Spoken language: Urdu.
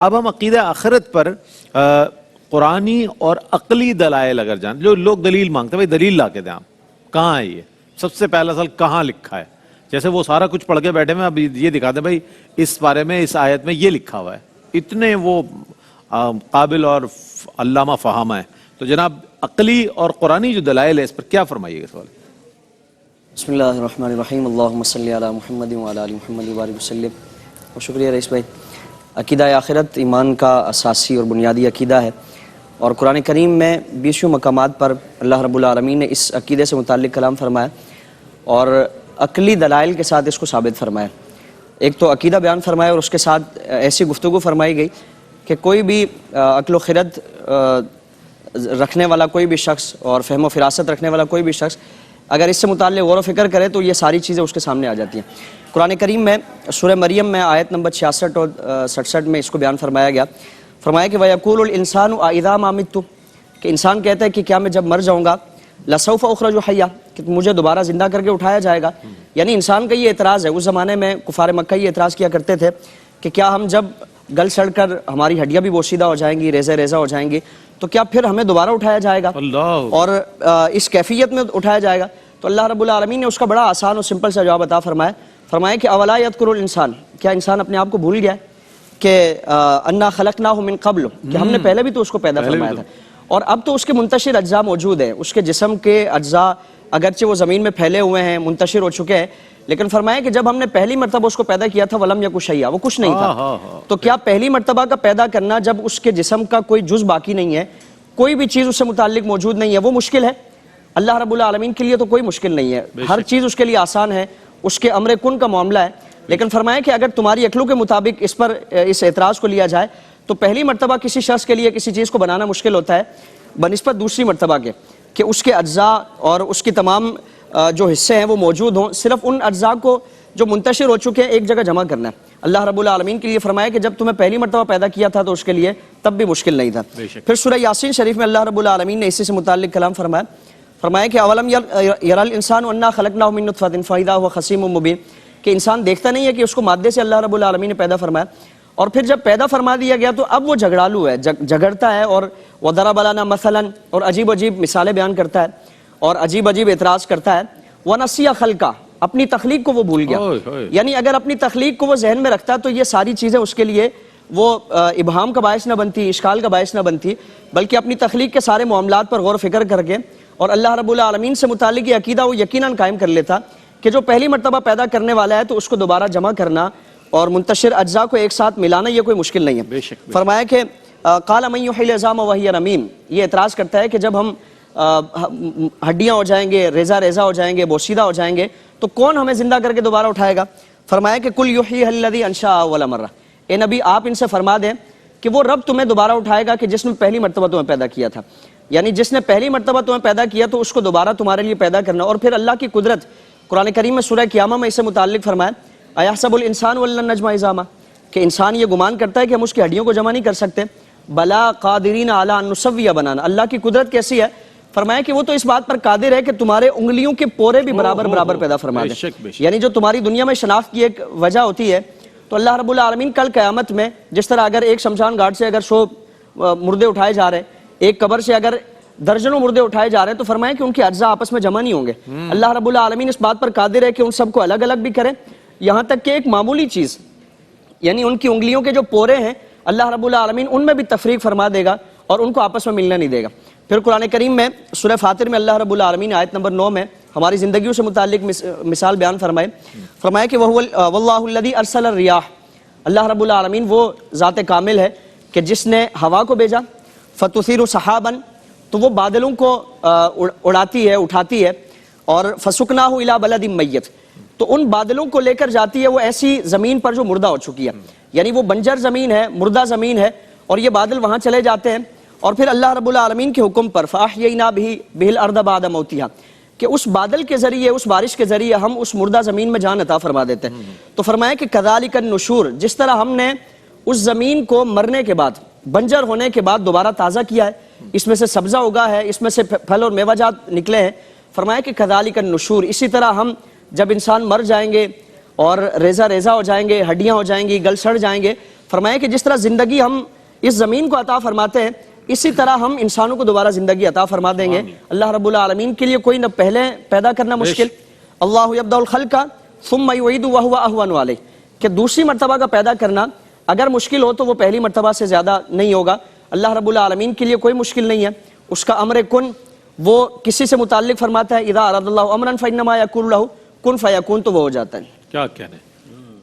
اب ہم عقیدہ آخرت پر قرآنی اور عقلی دلائل اگر جان جو لوگ دلیل مانگتے ہیں، بھائی دلیل لا کے دیں، آپ کہاں ہے یہ سب سے پہلا سوال کہاں لکھا ہے؟ جیسے وہ سارا کچھ پڑھ کے بیٹھے میں اب یہ دکھا دیں بھائی اس بارے میں اس آیت میں یہ لکھا ہوا ہے، اتنے وہ قابل اور علامہ فہامہ ہے. تو جناب عقلی اور قرآنی جو دلائل ہے اس پر کیا فرمائیے گا سوال؟ بسم اللہ الرحمن الرحیم، اللہم صلی علی محمد وعلی آل محمد وبارک وسلم. اور شکریہ رئیس بھائی. عقیدہ آخرت ایمان کا اساسی اور بنیادی عقیدہ ہے، اور قرآن کریم میں 20 مقامات پر اللہ رب العالمین نے اس عقیدے سے متعلق کلام فرمایا اور عقلی دلائل کے ساتھ اس کو ثابت فرمایا. ایک تو عقیدہ بیان فرمایا اور اس کے ساتھ ایسی گفتگو فرمائی گئی کہ کوئی بھی عقل و خرد رکھنے والا کوئی بھی شخص اور فہم و فراست رکھنے والا کوئی بھی شخص اگر اس سے متعلق غور و فکر کرے تو یہ ساری چیزیں اس کے سامنے آ جاتی ہیں. قرآن کریم میں سورہ مریم میں آیت نمبر 66 اور 67 میں اس کو بیان فرمایا گیا. فرمایا کہ وَيَقُولُ الْإِنسَانُ أَإِذَا مَا مِتُّ، کہ انسان کہتا ہے کہ کیا میں جب مر جاؤں گا لَسَوْفَ أُخْرَجُ حَيًّا، کہ مجھے دوبارہ زندہ کر کے اٹھایا جائے گا. یعنی انسان کا یہ اعتراض ہے. اس زمانے میں کفار مکہ یہ اعتراض کیا کرتے تھے کہ کیا ہم جب گل سڑ کر ہماری ہڈیاں بھی بوسیدہ ہو جائیں گی، ریزہ ریزہ ہو جائیں گی، تو کیا پھر ہمیں دوبارہ اٹھایا جائے گا اور اس کیفیت میں اٹھایا جائے گا؟ تو اللہ رب العالمین نے اس کا بڑا آسان اور سمپل سا جواب عطا فرمایا. فرمایا کہ اولا یذکر الانسان، کیا انسان اپنے آپ کو بھول گیا ہے کہ انا خلقناہ من قبل، کہ ہم نے پہلے بھی تو اس کو پیدا فرمایا تھا اور اب تو اس کے منتشر اجزاء موجود ہیں. اس کے جسم کے اجزاء اگرچہ وہ زمین میں پھیلے ہوئے ہیں، منتشر ہو چکے ہیں، لیکن فرمایا کہ جب ہم نے پہلی مرتبہ اس کو پیدا کیا تھا ولم یک شیئا، وہ کچھ نہیں تھا. تو کیا پہلی مرتبہ کا پیدا کرنا جب اس کے جسم کا کوئی جز باقی نہیں ہے، کوئی بھی چیز اس سے متعلق موجود نہیں ہے، وہ مشکل ہے؟ اللہ رب العالمین کے لیے تو کوئی مشکل نہیں ہے، ہر چیز اس کے لیے آسان ہے، اس کے امر کن کا معاملہ ہے. لیکن فرمایا کہ اگر تمہاری عقلوں کے مطابق اس اعتراض کو لیا جائے تو پہلی مرتبہ کسی شخص کے لیے کسی چیز کو بنانا مشکل ہوتا ہے بنسبت دوسری مرتبہ کے کہ اس کے اجزاء اور اس کی تمام جو حصے ہیں وہ موجود ہوں. صرف ان اجزاء کو جو منتشر ہو چکے ہیں ایک جگہ جمع کرنا ہے. اللہ رب العالمین کے لیے فرمایا کہ جب تمہیں پہلی مرتبہ پیدا کیا تھا تو اس کے لیے تب بھی مشکل نہیں تھا. پھر سورہ یاسین شریف میں اللہ رب العالمین نے اسی سے متعلق کلام فرمایا کہ اولم یری الانسان انا خلقناہ من نطفۃ فاذا هو خصیم مبین، کہ انسان دیکھتا نہیں ہے کہ اس کو مادے سے اللہ رب العالمین نے پیدا فرمایا اور پھر جب پیدا فرما دیا گیا تو اب وہ جھگڑالو ہے، جھگڑتا ہے اور وضرب لنا مثلا، اور عجیب عجیب مثالیں بیان کرتا ہے اور عجیب عجیب اعتراض کرتا ہے. ونسی خلقہ، اپنی تخلیق کو وہ بھول گیا. یعنی اگر اپنی تخلیق کو وہ ذہن میں رکھتا تو یہ ساری چیزیں اس کے لیے وہ ابہام کا باعث نہ بنتی، اشکال کا باعث نہ بنتی، بلکہ اپنی تخلیق کے سارے معاملات پر غور و فکر کر کے اور اللہ رب العالمین سے متعلق یہ عقیدہ وہ یقیناً قائم کر لیتا کہ جو پہلی مرتبہ پیدا کرنے والا ہے تو اس کو دوبارہ جمع کرنا اور منتشر اجزاء کو ایک ساتھ ملانا یہ کوئی مشکل نہیں ہے. فرمایا کہ قال من یحیی العظام وہی رمیم، یہ اعتراض کرتا ہے کہ جب ہم ہڈیاں ہو جائیں گے، ریزہ ریزہ ہو جائیں گے، بوسیدہ ہو جائیں گے تو کون ہمیں زندہ کر کے دوبارہ اٹھائے گا؟ فرمایا کہ کل یحییہ الذی انشأ اول مرہ، اے نبی آپ ان سے فرما دیں کہ وہ رب تمہیں دوبارہ اٹھائے گا کہ جس نے پہلی مرتبہ تمہیں پیدا کیا تھا. یعنی جس نے پہلی مرتبہ تمہیں پیدا کیا تو اس کو دوبارہ تمہارے لیے پیدا کرنا. اور پھر اللہ کی قدرت قرآن کریم میں سورہ قیامہ میں اس سے متعلق فرمایا ایحسب الانسان ولن نجمع عظامہ، کہ انسان یہ گمان کرتا ہے کہ ہم اس کی ہڈیوں کو جمع نہیں کر سکتے. بلا قادرین علی ان نسوی بنانا، اللہ کی قدرت کیسی ہے؟ فرمایا کہ وہ تو اس بات پر قادر ہے کہ تمہارے انگلیوں کے پورے بھی برابر پیدا فرما دے. یعنی جو تمہاری دنیا میں شناخت کی ایک وجہ ہوتی ہے تو اللہ رب العالمین کل قیامت میں جس طرح اگر ایک شمشان گھاٹ سے اگر 100 مردے اٹھائے جا رہے ہیں، ایک قبر سے اگر درجنوں مردے اٹھائے جا رہے ہیں، تو فرمایا کہ ان کے اجزاء آپس میں جمع نہیں ہوں گے. اللہ رب العالمین اس بات پر قادر ہے کہ ان سب کو الگ الگ بھی کرے، یہاں تک کہ ایک معمولی چیز یعنی ان کی انگلیوں کے جو پورے ہیں اللہ رب العالمین ان میں بھی تفریق فرما دے گا اور ان کو آپس میں ملنے نہیں دے گا. پھر قرآن کریم میں سورہ فاطر میں اللہ رب العالمین آیت نمبر 9 میں ہماری زندگیوں سے متعلق مثال بیان فرمائے کہ واللہ الذی ارسل الریاح، اللہ رب العالمین وہ ذات کامل ہے کہ جس نے ہوا کو بھیجا، فتثیر سحابا، تو وہ بادلوں کو اڑاتی ہے، اٹھاتی ہے، اور فسکناہ الی بلد میت، تو ان بادلوں کو لے کر جاتی ہے وہ ایسی زمین پر جو مردہ ہو چکی ہے. یعنی وہ بنجر زمین ہے، مردہ زمین ہے، اور یہ بادل وہاں چلے جاتے ہیں اور پھر اللہ رب العالمین کے حکم پر فاحیینا بہ الارض بعد موتہا، کہ اس بادل کے ذریعے، اس بارش کے ذریعے ہم اس مردہ زمین میں جان عطا فرما دیتے ہیں. تو فرمایا کہ کذالک النشور، جس طرح ہم نے اس زمین کو مرنے کے بعد، بنجر ہونے کے بعد دوبارہ تازہ کیا ہے، اس میں سے سبزہ اگا ہے، اس میں سے پھل اور میوہ جات نکلے ہیں. فرمایا کہ کذالک النشور، اسی طرح ہم جب انسان مر جائیں گے اور ریزہ ریزہ ہو جائیں گے، ہڈیاں ہو جائیں گی، گل سڑ جائیں گے، فرمایا کہ جس طرح زندگی ہم اس زمین کو عطا فرماتے ہیں اسی طرح ہم انسانوں کو دوبارہ زندگی عطا فرما دیں گے. اللہ رب العالمین کے لیے کوئی نہ پہلے پیدا کرنا مشکل, اللہ یبدأ الخلق ثم یعید وہو اہون علیہ, کہ دوسری مرتبہ کا پیدا کرنا اگر مشکل ہو تو وہ پہلی مرتبہ سے زیادہ نہیں ہوگا. اللہ رب العالمین کے لیے کوئی مشکل نہیں ہے. اس کا امر کن وہ کسی سے متعلق فرماتا ہے اذا اراد اللہ امرا فانما یقول له کن فیکون, تو وہ ہو جاتا ہے. کیا کہنے